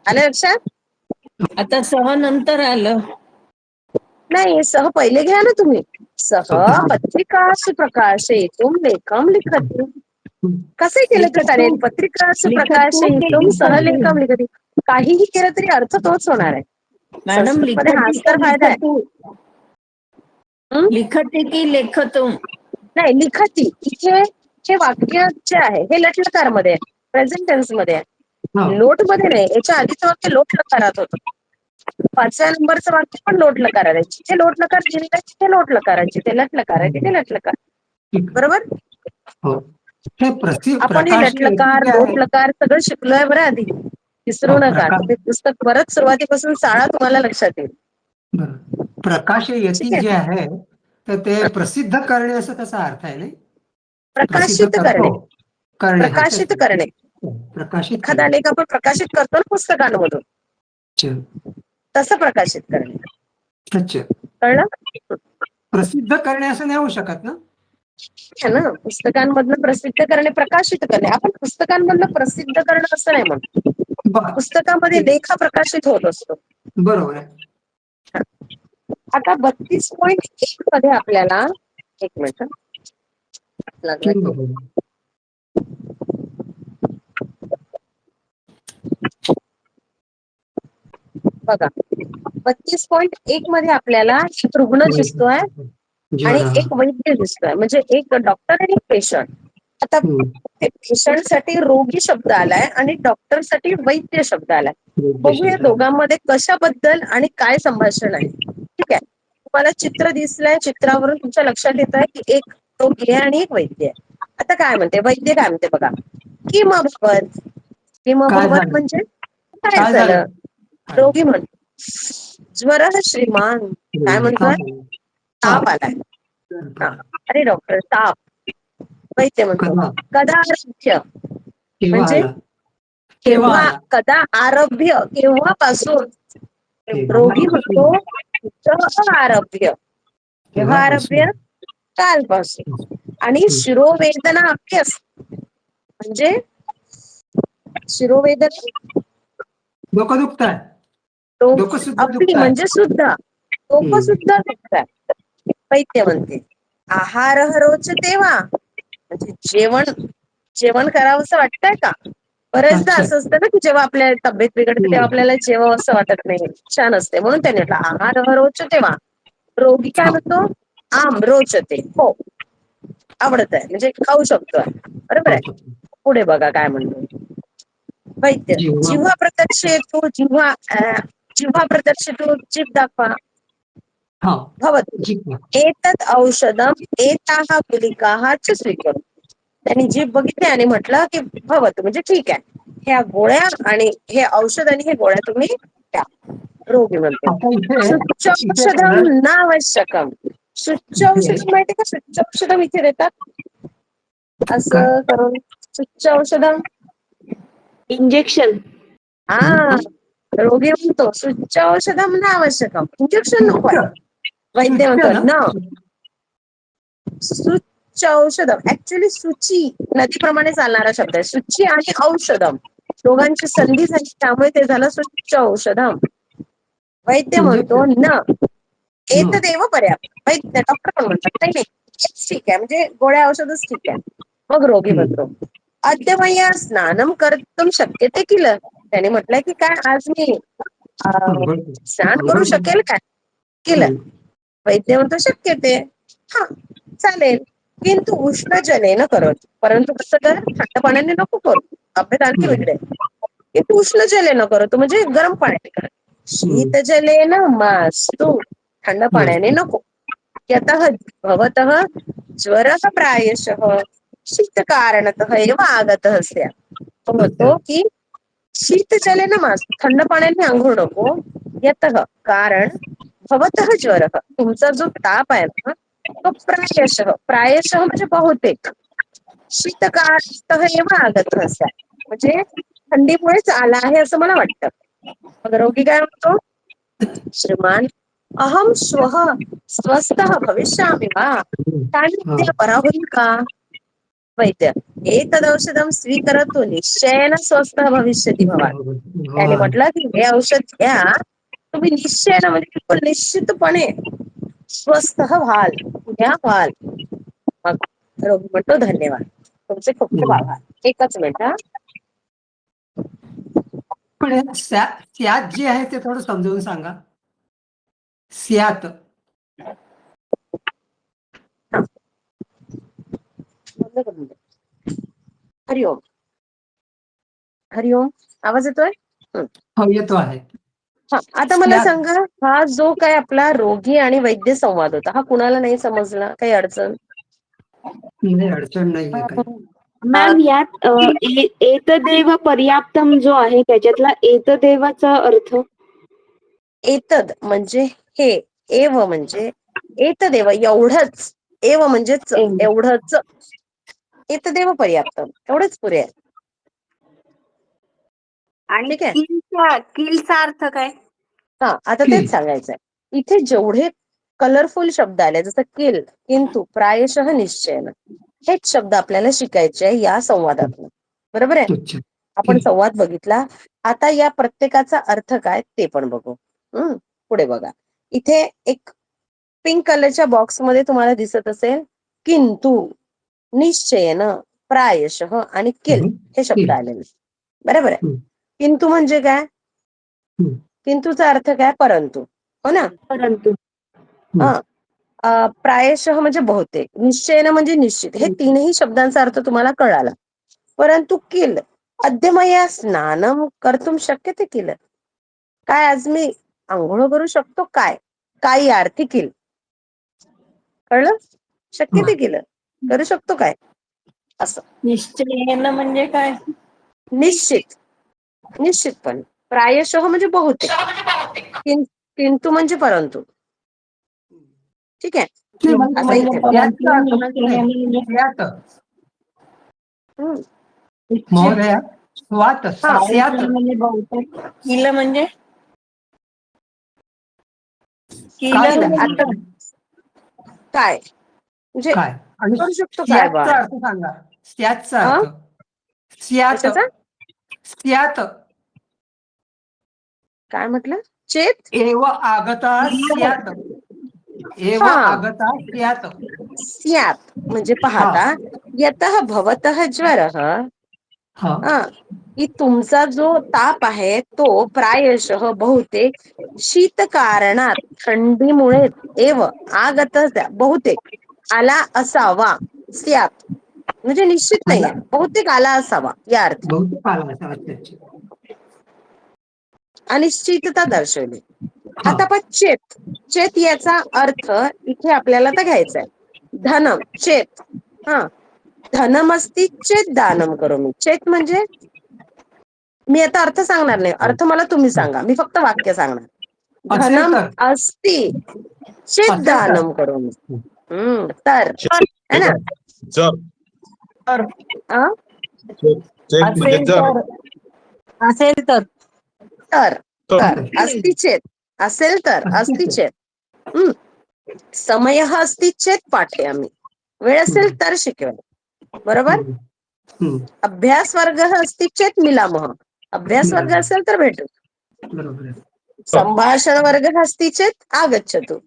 आलं लक्षात? आता सह नंतर आलं. नाही, सह पहिले घ्या ना तुम्ही. सह पत्रिकासु प्रकाशयितुं लेखम लिखति. कसं केलं तर चालेल. पत्रिकासु प्रकाशयितुं सह लेखम लिखति. काहीही केलं तरी अर्थ तोच होणार आहे. मॅडम संस्कृतमध्ये हाच तर फायदा आहे. लिखती की लेखतू? नाही, लिखती. इथे हे वाक्य जे आहे हे लटलकार मध्ये आहे, प्रेझेंट टेन्स मध्ये आहे, लोट मध्ये नाही. याच्या आधीचं वाक्य लोट लकारात होतं. 5व्या नंबरचं वाक्य पण लोट लकार आहे. जिथे लोट लकार दिलेला आहे तिथे लोट लकार आहे, जिथे लट लकार आहे तिथे लट लकार. बरोबर. आपण हे लटलकार लोट लकार सगळं शिकलोय बरं आधी. विसरू नका. ते पुस्तक परत सुरुवातीपासून शाळा तुम्हाला लक्षात येईल. प्रकाशयती जे आहे तर ते प्रसिद्ध करणे असं त्याचा अर्थ आहे. नाही, प्रकाशित करणे. प्रकाशित करणे. प्रकाशित एखादा लेख आपण प्रकाशित करतो ना पुस्तकांमधून, तसं प्रकाशित करणे. अच्छा. कळलं? प्रसिद्ध करणे असं नाही होऊ शकत ना? ना, पुस्तकांमधनं प्रसिद्ध करणे, प्रकाशित करणे. आपण पुस्तकांमधनं प्रसिद्ध करणं असं नाही म्हणतो. पुस्तकामध्ये लेख प्रकाशित होत असतो. बरोबर आहे. आता 32.1 मध्ये आपल्याला एक मिनिट बघा. 32.1 मध्ये आपल्याला एक रुग्ण दिसतोय आणि एक वैद्य दिसतोय. म्हणजे एक डॉक्टर आणि पेशंट. आता पेशंट साठी रोगी शब्द आलाय आणि डॉक्टर साठी वैद्य शब्द आलाय. बघूया दोघांमध्ये कशाबद्दल आणि काय संभाषण आहे. ठीक आहे. तुम्हाला चित्र दिसलंय. चित्रावरून तुमच्या लक्षात येत आहे की एक रोगी आहे आणि एक वैद्य आहे. आता काय म्हणते वैद्य? काय म्हणते बघा. किमभवत म्हणजे काय झालं. रोगी म्हणतो ज्वर श्रीमान. काय म्हणतोय? ताप आलाय. अरे डॉक्टर ताप. वैद्य म्हणतो कदा आरभ्य म्हणजे केव्हा. कदा आरभ्य केव्हापासून. रोगी म्हणतो आरभ्य. केव्हा आरभ्य? कालपासून. आणि शिरोवेदना अभ्यास म्हणजे शिरोवेदना डोकं दुखतंय. आपली म्हणजे सुद्धा डोकं सुद्धा दुखतंय. वैद्य म्हणते आहार रोचते वा. म्हणजे जेवण करावंसं वाटतंय का? बरेचदा असं असतं ना की जेव्हा आपल्या तब्येत बिघडते तेव्हा आपल्याला जेवावं असं वाटत नाही, छान असते. म्हणून त्याने म्हटलं आहार रोचते वा. रोगी काय म्हणतो? आम रोचते. हो, आवडत आहे म्हणजे खाऊ शकतो. बरोबर आहे. पुढे बघा काय म्हणतो वैद्य. जिव्हा प्रत्यक्ष येतो. जिव्हा प्रत्यक्ष येतो. जीभ दाखवा. भवतु एतत् औषधम एताः गुलिकाः च स्वीकरोतु. त्यांनी जीभ बघितली आणि म्हटलं की भवतु म्हणजे ठीक आहे. ह्या गोळ्या आणि हे औषध आणि हे गोळ्या तुम्ही द्या. रोगी म्हणतो आता इथे शुच्चौषधम नावश्यकम. शुच्चौषधम माहिती का? शुच्चौषधम इथे देतात काय असं करून. शुच्चौषधम. इंजेक्शन. हा, रोगी म्हणतो शुच्चौषधम नावश्यकम. इंजेक्शन नको आहे. वैद्य सुच्च म्हणतो ना न. सुच्च औषधम. ऍक्च्युली सुची नदीप्रमाणे चालणारा शब्द आहे. सुची आणि औषधम दोघांची संधी झाली, त्यामुळे ते झालं सुच्च औषधम. वैद्य म्हणतो इंजेक्शन न. एतदेव पर्याप्त. वैद्य डॉक्टर पण म्हणतात नाही नाही हेच ठीक आहे, म्हणजे गोळ्या औषधच ठीक आहे. मग रोगी म्हणतो अद्य मया स्नानम कर्तुम शक्यते किल. त्याने म्हटलंय की काय आज मी स्नान करू शकेल काय? केलं. वैद्य म्हणतो शक्य ते. हा, चालेल. किंतु उष्ण जलेन करोति. परंतु कसं कर, थंड पाण्याने नको करू. तब्येत आणखी बिघडेल. किंतु उष्ण जलेन करोतु, म्हणजे गरम पाण्याने कर. शीत जलेन मास्तु. थंड पाण्याने नको. यतः भवतः ज्वरः प्रायशः शीत कारणतः एव आगतः स्यात्. तो म्हणतो की शीत जलेन मास्तु. थंड पाण्याने आंघोळ नको. यतः कारण भवतः ज्वरः. तुमचा जो ताप आहे ना तो प्रायशः. प्रायशः म्हणजे बहुतेक. शीत कारणतः एव आगतः स्यात्. म्हणजे थंडीमुळेच आला आहे असं मला वाटतं. मग रोगी काय म्हणतो, श्रीमान अहम श्वः स्वस्थः भविष्यामि वा. काय बरा होईल का? वैद्य एतदौषधम स्वीकरोतु निश्चयेन स्वस्थः भविष्यति भवान्. त्याने म्हटलं की हे औषध घ्या, तुम्ही निश्चयेन म्हणजे बिलकुल निश्चितपणे स्वस्थ व्हाल, घ्या व्हाल. मग रोगी म्हणतो धन्यवाद, तुमचे खूप खूप आभार. एकच मिनिट हा. पण हे स्यात जे आहे ते थोडं समजावून सांगा. स्यात हरिओम. हरिओम, आवाज येतोय? हो येतो आहे. हा, आता मला सांगा, हा जो काय आपला रोगी आणि वैद्य संवाद होता, हा कुणाला नाही समजला? काही अडचण? नाही, अडचण नाहीये काही. मॅम यात एतदेव पर्याप्तम जो आहे त्याच्यातला एतदेवाचा अर्थ. एतद म्हणजे हे, एव म्हणजे एतदेव एवढंच, एव म्हणजेच एवढंच. एतदेव पर्याप्तम, एवढंच पुरे आहे. आणि ठीक आहे. किलचा अर्थ काय? हा, आता तेच सांगायचंय. इथे जेवढे कलरफुल शब्द आले, जसं किल, किंतु, प्रायशः, निश्चयन, हेच शब्द आपल्याला शिकायचे आहे या संवादातून. बरोबर आहे? आपण संवाद बघितला. आता या प्रत्येकाचा अर्थ काय ते पण बघू. पुढे बघा. इथे एक पिंक कलरच्या बॉक्स मध्ये तुम्हाला दिसत असेल किंतु, निश्चयन, प्रायशः आणि किल हे शब्द आलेले. बरोबर आहे? किंतु म्हणजे काय? किंतुचा अर्थ काय? परंतु. हो ना? परंतु. प्रायशः म्हणजे बहुतेक, निश्चयन म्हणजे निश्चित. हे तीनही शब्दांचा अर्थ तुम्हाला कळाला. परंतु किल, अद्य मया स्नानम कर्तुम शक्यते किल. काय आज मी आंघोळ करू शकतो काय? काही अर्थी किल. कळलं? शक्यते किल, करू शकतो काय असं. निश्चयेन म्हणजे काय? निश्चित, निश्चितपणे. प्रायशः म्हणजे बहुतेक. किंतु म्हणजे परंतु. ठीक आहे? आता इथे बघा. महोदया स्वात स्यात म्हणजे बहुतेक. किल म्हणजे काय आता काय म्हणजे काय आणि करू शकतो काय बा? स्यातचा अर्थ सांगा. स्यातचा अर्थ. स्यात कशाचा? स्यात काय म्हटलं? चेत. एव आगता स्यात. एव हा, आगता स्यात. स्यात म्हणजे हा पाहता, यतः भवतः ज्वरः. हा की तुमचा जो ताप आहे तो प्रायशः बहुतेक शीत कारणात, थंडीमुळे एव आगतः बहुतेक आला असावा. स्यात म्हणजे निश्चित आला नाहीये, बहुतेक आला असावा या अर्थी. बहुतेक आला असा. अच्छा. अनिश्चितता दर्शवली. हा आता पण चेत. चेत याचा अर्थ इथे आपल्याला तर घ्यायचा आहे. धनम, चेत. हा, धनमस्ती चेत दानम करोमि. चेत म्हणजे मी आता अर्थ सांगणार नाही, अर्थ मला तुम्ही सांगा, मी फक्त वाक्य सांगणार. असेल धनम तर अस्ति चेत असेल तर. दानम करोमि. तर है ना. जर अ? चेक म्हणजे असेल जर तर असेल तर तर तर तर अस्ति चेत, असेल तर अस्ति चेत. समय अस्ति चेत पाठयामि. वेळ असेल तर शिकवेल. बरोबर. अभ्यास वर्ग अस्ति चेत मिलामः. अभ्यास वर्ग असेल तर भेटू. बरोबर आहे. संभाषण वर्ग अस्ति चेत आगच्छतु.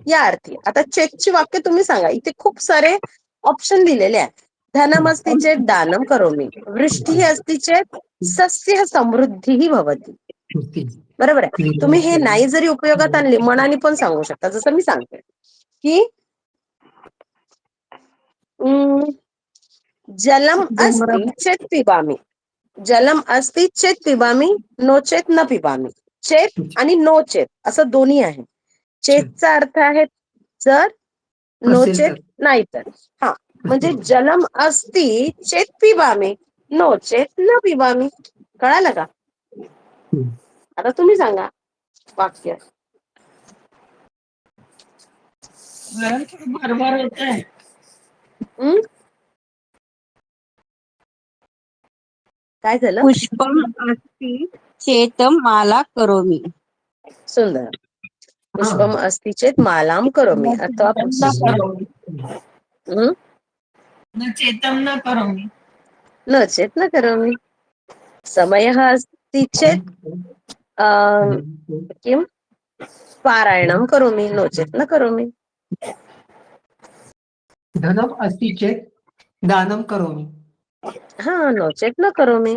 या अर्थी. आता चेतची वाक्य तुम्ही सांगा. इथे खूप सारे ऑप्शन दिलेले आहेत. धनम अस्ति चेत दानम करोमि. वृष्टिः अस्ति चेत सस्यः समृद्धिः भवति. बरोबर आहे. तुम्ही हे नाही जरी उपयोगात आणली, मनाने पण सांगू शकता. जसं मी सांगते की जलम अस्ति चेत पिबामी. जलम अस्ति चेत पिबामी, नो चेत न पिबामी. चेत आणि नो चेत असं दोन्ही आहे. चेतचा अर्थ आहे जर, नो असेल चेत तर. नाही तर. हा म्हणजे जलम अस्ति चेत पिबामी, नो चेत न पिबामी. कळालं का. आता तुम्ही सांगा वाक्य. बरोबर होत आहे. काय झालं. पुष्पम अस्ति चेत माला करोमि. सुंदर. पुष्पम अस्ति चेत मालाम करोमि अथवा न चेतम न करोमि. न चेत न करोमि. समयः अस्ति चेत किम पारायणं करोमि, नो चेत न करोमि. धनम अस्ति चेत दानम करोमि. हा नो चेत न करोमि.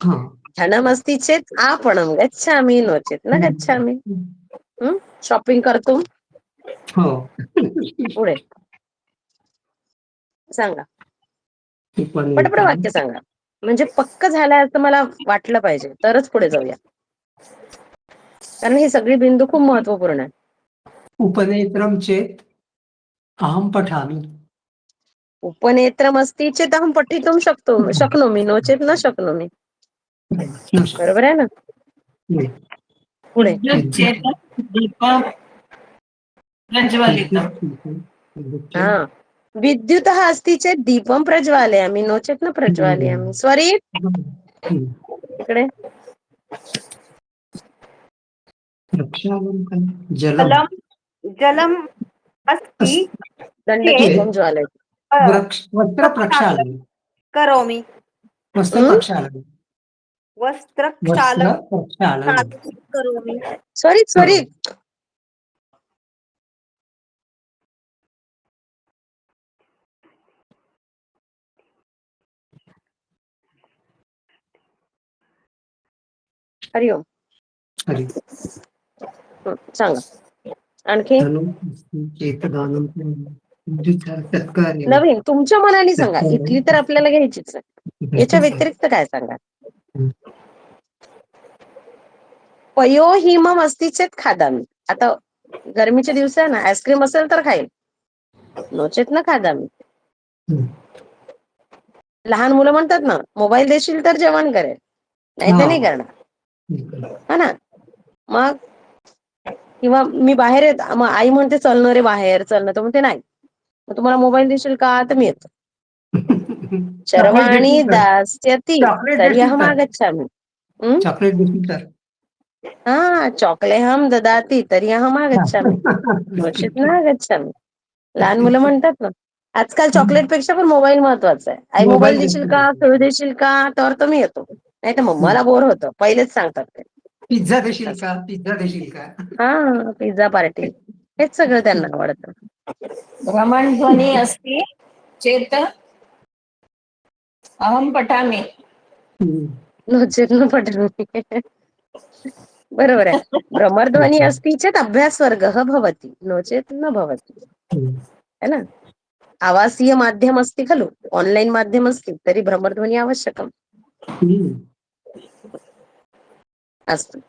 हा. धनम अस्ति चेत आपणं गच्छामि, नो चेत न गच्छामि. शॉपिंग करतो. हो. पुढे सांगा. पण पटपट वाक्य सांगा. म्हणजे पक्क झालंय असं मला वाटलं पाहिजे, तरच पुढे जाऊया. कारण ही सगळी बिंदू खूप महत्वपूर्ण आहे. उपनेत्रम चेत अहम पठामि. उपनेत्रम अस्ति चेत अहम पठितुं शक्नोमि, नो चेत न शक्नोमि. बरोबर आहे ना. पुढे विद्युत चेतन दीपम प्रज्वलितम. हा विद्युतः अस्ति चेत दीपं प्रज्वालयामि, नो चेत न प्रज्वालयामि. स्वरित इकडे. जलम जलम अस्ति दंडदीपं ज्वालयति. वस्त्र प्रक्षालन. करोमि. वस्त्र प्रक्षालन. वस्त्र वस्त्र प्रक्षालन. करोमि. स्वरित. हरिओम. हरि. सांगा आणखी. चेतदानम नवीन तुमच्या मनाने सांगा. इथली तर आपल्याला घ्यायचीच आहे. याच्या व्यतिरिक्त काय सांगा. पयो हिमम अस्ति चेत खादामी. आता गरमीचे दिवस आहे ना, आईस्क्रीम असेल तर खाईल, नो चेत न खादामी. लहान मुलं म्हणतात ना, मोबाईल देशील तर जेवण करेल, नाही तर नाही करणार. हा ना. मग किंवा मी बाहेर येत, मग आई म्हणते चलणं रे बाहेर चलणं, तर म्हणते नाही. मग तुम्हाला मोबाईल देशील का, तर मी येतो. शर्वाणी दास्यति तर्ह्यहम आगच्छामि. चॉकलेट देशील तर. हा चॉकलेहम ददाति तर्ह्यहम आगच्छामि, नो चेत न आगच्छामि. लहान मुलं म्हणतात ना, आजकाल चॉकलेट पेक्षा पण मोबाईल महत्वाचा आहे. आई मोबाईल देशील का, खेळू देशील का, तर मी येतो, नाही तर मग मला बोर होतं. पहिलेच सांगतात ते. पिझ्झा देशील का, पिझ्झा देशील का. हा पिझ्झा पार्टी, हेच सगळं त्यांना आवडतं. भ्रमणध्वनी अस्ति चेत अहम पठामि. नो चेत न पठामि. बरोबर आहे. भ्रमरध्वनी अस्ति चेत अभ्यास वर्गः भवति, नो चेत न भवति. है ना. आवासीय माध्यम अस्ति खलु, ऑनलाईन माध्यम अस्ति तरी भ्रमरध्वनी आवश्यकम्. अस्तु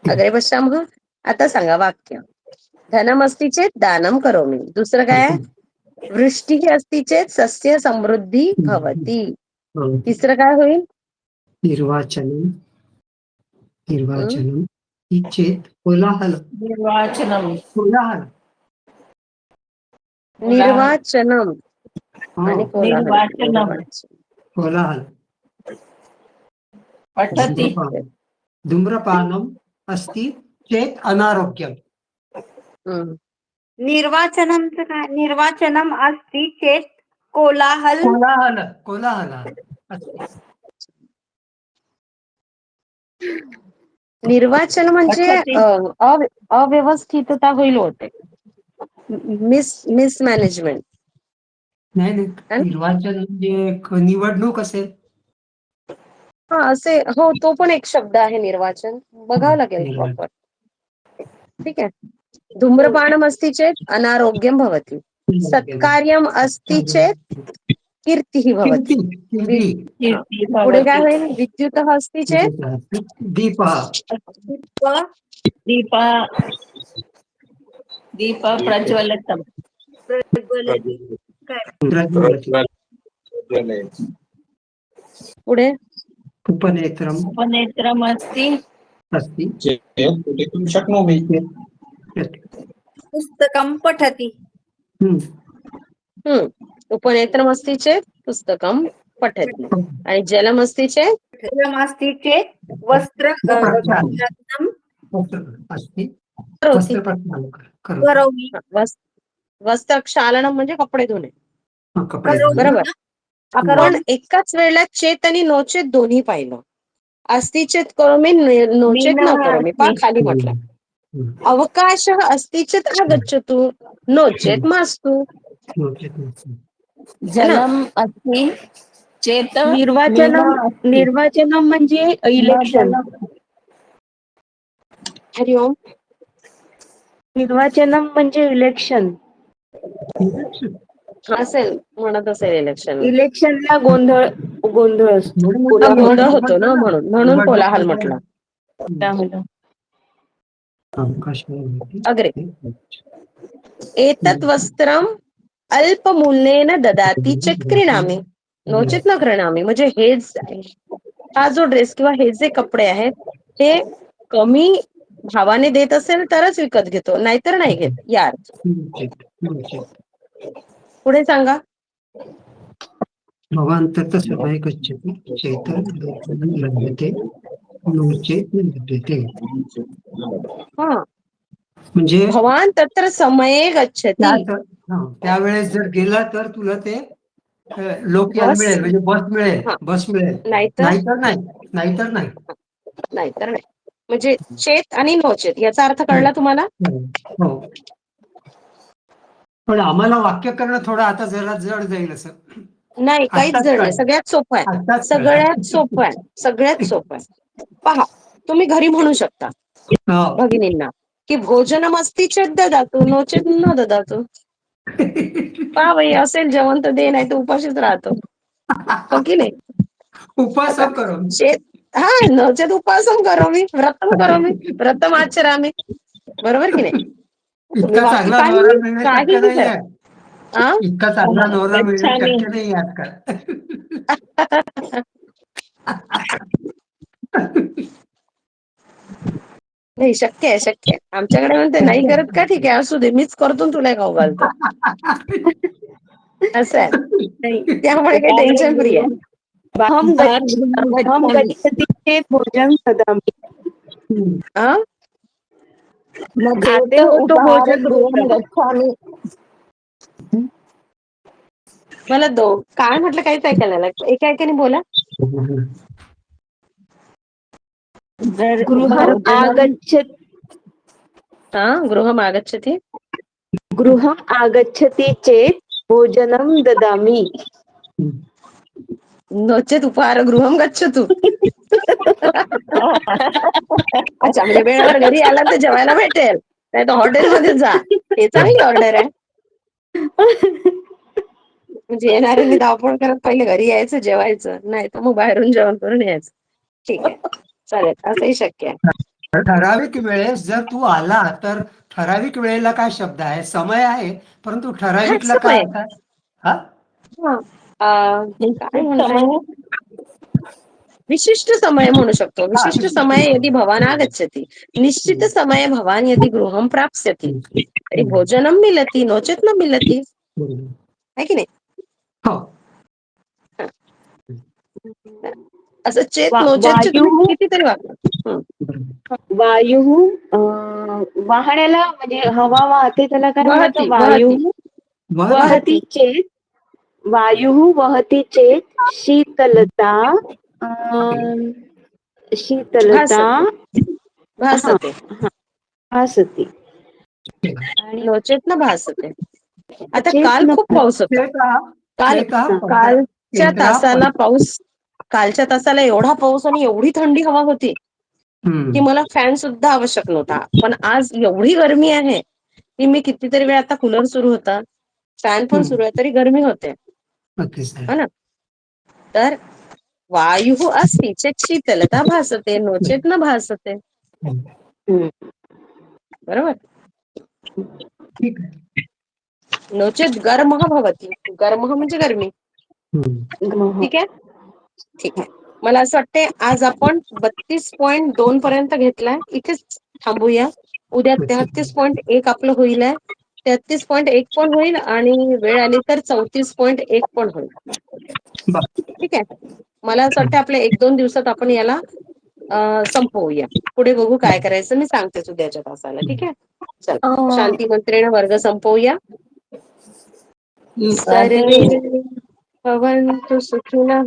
अग्रे पश्यामः. आता सांगा वाक्य. धनम अस्ति चेत दानम करोमि. दुसरं काय. वृष्टिः अस्ति चेत सस्य समृद्धी भवति. तिसरं काय होईल. निर्वाचनम निर्वाचनम ही चेत कोलाहल निर्वाचनम कोलाहल निर्वाचनम आणि हो कोलाहल. निर्वाचनम. कोलाहल पठती धूम्रपान धूम्रपानम अस्ति चेत अनारोग्यम. हम्म. निर्वाचनमचं काय? निर्वाचनम अस्ति चेत कोलाहल कोलाहल कोलाहल अस्ति. निर्वाचन म्हणजे पद्धती. अव्यवस्थितता होईल होते. मिसमॅनेजमेंट. नाही नाही निर्वाचन म्हणजे एक निवडणूक असेल. हा असे हो, तो पण एक शब्द आहे निर्वाचन. बघावं लागेल निर्वाचन. प्रॉपर. ठीक आहे. धूम्रपानम अस्ति चेत अनारोग्यम भवति. सत्कार्यम अस्ति चेत कीर्तिः भवति. कीर्ती कीर्ती पुढे काय भवति. होईल? विद्युतः अस्ति चेत दीपः दीपा दीपा प्रज्वलितम. प्रज्वलति. पुढे उपनेत्रम उपनेत्रम अस्ति अस्ति पठितुं शक्नोमि. पुस्तकं पठति. उपनेत्रम अस्ति चेत पुस्तकं पठति. आणि जलम अस्ति चेत जलमस्ति चेत वस्त्र अस्ति करोति. वस्त्रप्रक्षालनं करोति. करोमि. वस्त्र क्षालनम म्हणजे कपडे धुणे. कपडे करोमि. बरोबर. आपण एकाच वेळेला चेत आणि नोचेत दोन्ही पाहिलं. अस्ति चेत करोमि, नोचेत न करोमि. पहा खाली म्हटलं. अवकाश अस्ति चेत आगच्छतु, नोचेत मास्तु. जलम अस्ति चेत निर्वाचनम म्हणजे इलेक्शन. हरिओम. निर्वाचनम म्हणजे इलेक्शन. असेल म्हणत असेल इलेक्शन. इलेक्शनला गोंधळ गोंधळ असतो. गोंधळ होतो ना, म्हणून कोलाहल म्हटलं. अग्रे. एतत् वस्त्रम अल्पमूल्येन ददाति चेत क्रीणामि, नोचेत न क्रीणामि. म्हणजे हा जो ड्रेस किंवा हे जे कपडे आहेत हे कमी भावाने देत असेल तरच विकत घेतो, नाहीतर नाही घेत. यार पुढे सांगा. भवान् तत्र सभाय गच्छति चेत् लभ्यते नो चेत् न लभ्यते. हा, म्हणजे भवान तत्र समये गच्छति. त्यावेळेस जर गेला तर तुला ते लोकयान बस. मिळेल, म्हणजे बस मिळेल. हा. बस मिळेल. नाहीतर नाहीतर नाही. नाहीतर नाही. म्हणजे चेत आणि नोचेत याचा अर्थ कळला तुम्हाला? हो. पण आम्हाला वाक्य करणं थोडं आता जरा जड जाईल असं. नाही, काहीच आत्ताच जड नाही. कळलं. सगळ्यात सोपं आहे. आत्ताच कळलं. सगळ्यात सोपं आहे. पहा, तुम्ही घरी म्हणू शकता हो. भगिनींना की भोजनम अस्ति चेत ददातु, नोचेत न ददातु. पहा बाई, असेल जेवण तर दे, नाही तर उपाशीच राहतो. हो की नाही? उपवासम करो. हा, नोचेत उपवासम करोमि, व्रतम करोमि, व्रतम आचरामि. बरोबर की नाही? तुम्ही इतका वाक्य चांगला नवरा काहीही मिळणे शक्य नाही करा. आहे. इतका चांगला नवरा मिळणे गच्छामि. शक्य नाही आजकाल. नाही, शक्य आहे. आमच्याकडे म्हणते नाही करत का, ठीक आहे असू दे, मीच करतो तुला खाऊ घालतो. असं आहे. त्यामुळे काही टेन्शन फ्री आहे. हम गच्छति चेत भोजन ददामि. हा, खाते हो तो भोजन गच्छामि. मला काय म्हटलं काहीच ऐकायला लागलं. एका एकाने बोला. गृहम आगच्छति गृहम आगच्छति. गृहम आगच्छति चेत भोजनम ददामि. नोचेत उपहार गृहम गच्छतु. अच्छा, म्हणजे वेळेवर घरी आला तर जेवायला भेटेल, नाही तर हॉटेलमध्ये जा. हे चांगली ऑर्डर आहे. म्हणजे येणाऱ्यांनी धावपळ करत पहिले घरी यायचं, जेवायचं, नाही तर मग बाहेरून जेवण करून यायचं. ठीक आहे, चालेल, असंही शक्य आहे. ठराविक वेळेस जर तू आला तर ठराविक वेळेला काय शब्द आहे? समय आहे, परंतु ठराविकला काय समय. आहे? हा? काय म्हणताय? विशिष्ट समय म्हणू शकतो. विशिष्ट विशिष्ट समय समय. यदि भवान आगच्छति, निश्चित समय भवान यदि गृहं प्राप्स्यति तर्हि भोजनं मिलति, नो चेत् न मिलति. बरोबर. है की नाही? हो. असं चेत वा- नो चेतचे तुम्ही वायू कितीतरी वापर. वायू वाहण्याला म्हणजे हवा वाहते त्याला काय म्हणतात? वहती, वायू वहती. वहती चेत वायू वहती चेत शीतलता अं, शीतलता भासते. भासते आणि नो चेत न भासते. आता चेत काल न खूप पाऊस होता. काल कालच्या तासाला पाऊस, कालच्या तासाला एवढा पाऊस आणि एवढी थंडी हवा होती की मला फॅन सुद्धा आवश्यक नव्हता. पण आज एवढी गरमी आहे की मी कितीतरी वेळ, आता कूलर सुरू होता, फॅन पण सुरू आहे, तरी गरमी होते. हो ना. तर वायू अस्ति चेत् शीतलता भासते, नो चेत न भासते. बरोबर. ठीक आहे. नो चेत गर्मः भवति. गर्मः म्हणजे गरमी. ठीक आहे. ठीक आहे. मला असं वाटतंय आज आपण 32.2 पर्यंत घेतलाय. इथेच थांबूया. उद्या 33.1 आपलं होईल आहे. 33.1 पण होईल आणि वेळ आली तर 34.1 पण होईल. ठीक आहे. मला असं वाटतं आपल्या 1-2 दिवसात आपण याला संपवूया. पुढे बघू काय करायचं, मी सांगतेच उद्याच्या तासाला. ठीक आहे. चल, शांती मंत्रेण वर्ग संपवूया. सर्वे भवन्तु सुखिनः,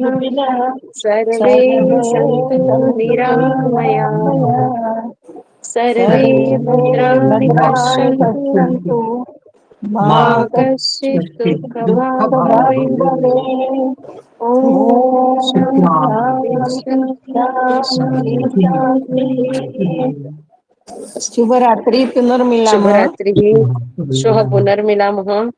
सर्वे सन्तु निरामयाः, सर्वे भद्राणि पश्यन्तु, मा कश्चित् दुःखभाग् भवेत्. ॐ शान्ति शान्ति. शुभरात्री, पुनर्मिलामः. शुभरात्रिः. श्वः पुनर्मिलामः.